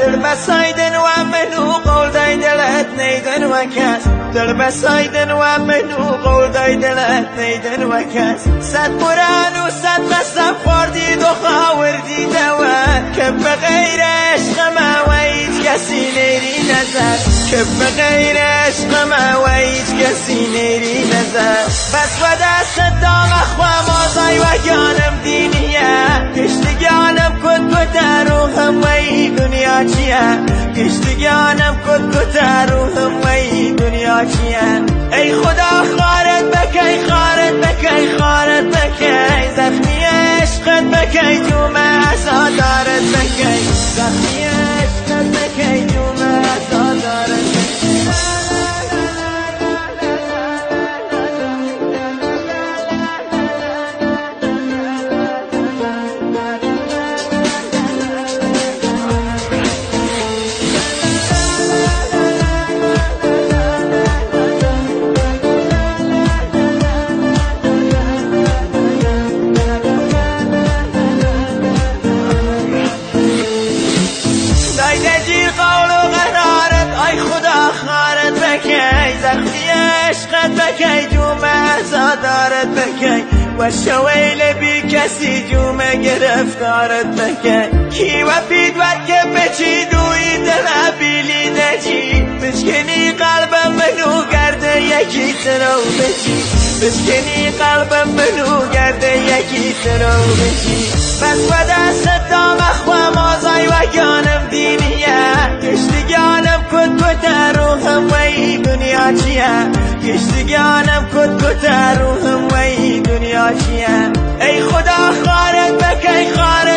در بسایدن و منو قول دای دلت نیدن و کس در بسایدن و منو قول دای دلت نیدن و کس صد قرآن و صد قسم خوردید و خاوردید و که بغیر عشق ما و هیچ کسی نیری نظر که بغیر عشق ما و هیچ کسی نیری نظر بس و دست دام اخوام آزای و گانم دینیه کشتگانم کد روحم و این دنیا چیه کشتگانم کد روحم و این دنیا چیه ای خدا خارت بکی خارت بکی خارت بکی زخمی عشقت بکی جوم عزادارت بکی زخمی عشقت بکی جوم عزادارت بکی زخمی عشقت بکی جوم عزادارت بکی و شویل بی کسی جوم گرفتارت بکی کی و پید ود که بچی دوی دل بیلی نجی بشکنی قلبم منو گرده یکی ترو بچی بشکنی قلبم منو گرده یکی ترو بچی بس و دست دام اخوام آزای و گانم دینیه کشتگانم کد روحم و این دنیا چیه کشتگانم کد روحم و این دنیا چیه ای خدا خارت بکی خارت